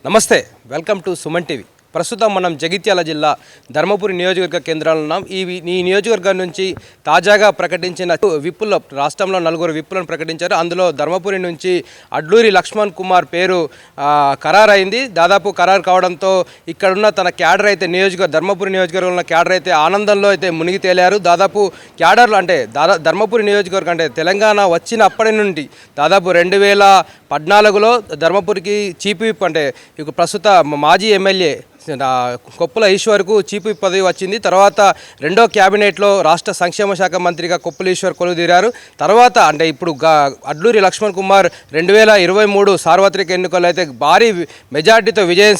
నమస్తే, welcome to Suman TV. ప్రస్తుతం మనం జగిత్యాల జిల్లా ధర్మపురి నియోజకవర్గ కేంద్రాల్లో ఉన్నాం. ఈ నియోజకవర్గం నుంచి తాజాగా ప్రకటించిన విప్పుల్లో రాష్ట్రంలో 4 విప్పులను ప్రకటించారు. అందులో ధర్మపురి నుంచి అడ్లూరి లక్ష్మణ్ కుమార్ పేరు ఖరారైంది. దాదాపు ఖరారు కావడంతో ఇక్కడున్న తన క్యాడర్ అయితే ధర్మపురి నియోజకవర్గంలో ఉన్న క్యాడర్ అయితే ఆనందంలో అయితే మునిగి తేలారు. దాదాపు క్యాడర్లు అంటే ధర్మపురి నియోజకవర్గం అంటే తెలంగాణ వచ్చిన అప్పటి నుండి దాదాపు 2014లో ధర్మపురికి చీఫ్ విప్ అంటే ప్రస్తుత మాజీ ఎమ్మెల్యే కొప్పుల ఈశ్వర్కు చీఫ్ విప్ పదవి వచ్చింది. తర్వాత రెండో క్యాబినెట్లో రాష్ట్ర సంక్షేమ శాఖ మంత్రిగా కొప్పుల ఈశ్వర్ కొలువుదీరారు. తర్వాత అంటే ఇప్పుడు అడ్లూరి లక్ష్మణ్ కుమార్ 2023 సార్వత్రిక ఎన్నికల్లో అయితే భారీ మెజార్టీతో విజయం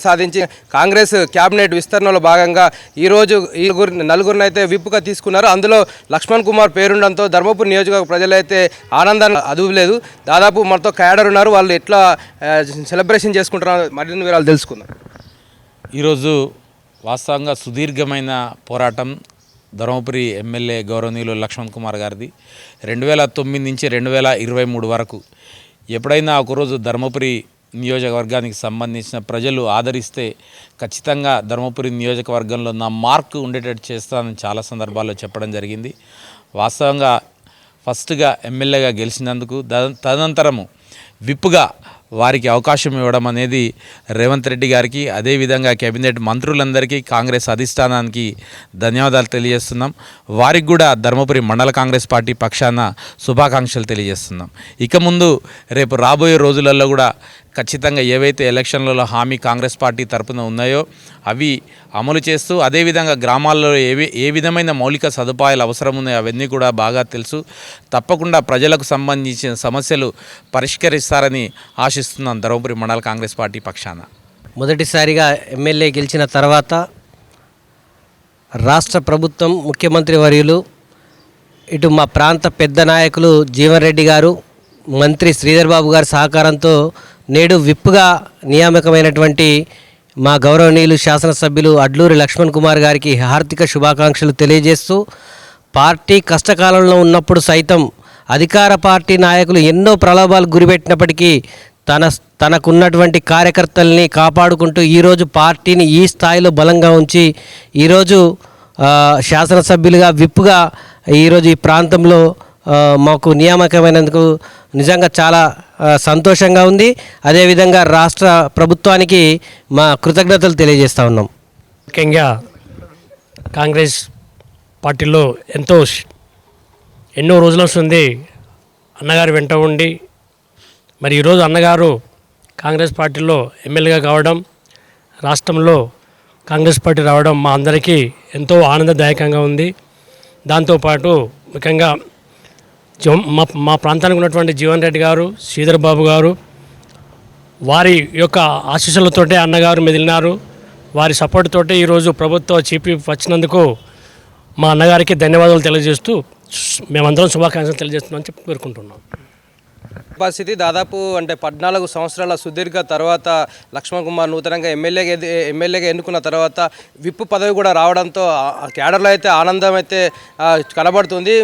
సాధించి కాంగ్రెస్ క్యాబినెట్ విస్తరణలో భాగంగా ఈరోజు నలుగురిని అయితే విప్పుగా తీసుకున్నారు. అందులో లక్ష్మణ్ కుమార్ పేరుండడంతో ధర్మపురి నియోజకవర్గ ప్రజలైతే ఆనందాన్ని అదుపులేదు. దాదాపు మనతో క్యాడర్ ఉన్నారు, వాళ్ళు ఎట్లా సెలబ్రేషన్ చేసుకుంటున్నారో మరిన్ని వివరాలు తెలుసుకుందాం. ఈరోజు వాస్తవంగా సుదీర్ఘమైన పోరాటం ధర్మపురి ఎమ్మెల్యే గౌరవనీయులు లక్ష్మణ్ కుమార్ గారిది 2009 నుంచి 2023 వరకు. ఎప్పుడైనా ఒకరోజు ధర్మపురి నియోజకవర్గానికి సంబంధించిన ప్రజలు ఆదరిస్తే ఖచ్చితంగా ధర్మపురి నియోజకవర్గంలో నా మార్కు ఉండేటట్టు చేస్తానని చాలా సందర్భాల్లో చెప్పడం జరిగింది. వాస్తవంగా ఫస్ట్గా ఎమ్మెల్యేగా గెలిచినందుకు తదనంతరము విప్పుగా వారికి అవకాశం ఇవ్వడం అనేది రేవంత్ రెడ్డి గారికి, అదేవిధంగా కేబినెట్ మంత్రులందరికీ, కాంగ్రెస్ అధిష్టానానికి ధన్యవాదాలు తెలియజేస్తున్నాం. వారికి కూడా ధర్మపురి మండల కాంగ్రెస్ పార్టీ పక్షాన శుభాకాంక్షలు తెలియజేస్తున్నాం. ఇక ముందు రేపు రాబోయే రోజులలో కూడా ఖచ్చితంగా ఏవైతే ఎలక్షన్లలో హామీ కాంగ్రెస్ పార్టీ తరపున ఉన్నాయో అవి అమలు చేస్తూ, అదేవిధంగా గ్రామాల్లో ఏ విధమైన మౌలిక సదుపాయాలు అవసరం ఉన్నాయో అవన్నీ కూడా బాగా తెలుసు. తప్పకుండా ప్రజలకు సంబంధించిన సమస్యలు పరిష్కరిస్తారని ఆశిస్తున్నాం ధర్మపురి మండల కాంగ్రెస్ పార్టీ పక్షాన. మొదటిసారిగా ఎమ్మెల్యే గెలిచిన తర్వాత రాష్ట్ర ప్రభుత్వం, ముఖ్యమంత్రి వర్యులు, ఇటు మా ప్రాంత పెద్ద నాయకులు జీవన్ రెడ్డి గారు, మంత్రి శ్రీధర్ బాబు గారి సహకారంతో నేడు విప్పుగా నియామకమైనటువంటి మా గౌరవనీయులు శాసనసభ్యులు అడ్లూరి లక్ష్మణ్ కుమార్ గారికి హార్దిక శుభాకాంక్షలు తెలియజేస్తూ, పార్టీ కష్టకాలంలో ఉన్నప్పుడు సైతం అధికార పార్టీ నాయకులు ఎన్నో ప్రలోభాలు గురిపెట్టినప్పటికీ తనకున్నటువంటి కార్యకర్తల్ని కాపాడుకుంటూ ఈరోజు పార్టీని ఈ స్థాయిలో బలంగా ఉంచి ఈరోజు శాసనసభ్యులుగా విప్పుగా ఈరోజు ఈ ప్రాంతంలో మాకు నియామకమైనందుకు నిజంగా చాలా సంతోషంగా ఉంది. అదేవిధంగా రాష్ట్ర ప్రభుత్వానికి మా కృతజ్ఞతలు తెలియజేస్తూ ఉన్నాం. ముఖ్యంగా కాంగ్రెస్ పార్టీలో ఎన్నో రోజుల వస్తుంది అన్నగారు వెంట ఉండి, మరి ఈరోజు అన్నగారు కాంగ్రెస్ పార్టీలో ఎమ్మెల్యేగా కావడం, రాష్ట్రంలో కాంగ్రెస్ పార్టీ రావడం మా అందరికీ ఎంతో ఆనందదాయకంగా ఉంది. దాంతోపాటు ముఖ్యంగా మా ప్రాంతానికి ఉన్నటువంటి జీవన్ రెడ్డి గారు, శ్రీధర్ బాబు గారు, వారి యొక్క ఆశీస్సులతోటే అన్నగారు మెదిలినారు. వారి సపోర్ట్ తోటే ఈరోజు ప్రభుత్వ చీఫ్ విప్ వచ్చినందుకు మా అన్నగారికి ధన్యవాదాలు తెలియజేస్తూ మేమందరం శుభాకాంక్షలు తెలియజేస్తున్నామని చెప్పి కోరుకుంటున్నాం. పరిస్థితి దాదాపు అంటే 14 సంవత్సరాల సుదీర్ఘ తర్వాత లక్ష్మణ్ కుమార్ నూతనంగా ఎమ్మెల్యేగా ఎన్నుకున్న తర్వాత విప్పు పదవి కూడా రావడంతో క్యాడర్లో అయితే ఆనందం అయితే కనబడుతుంది.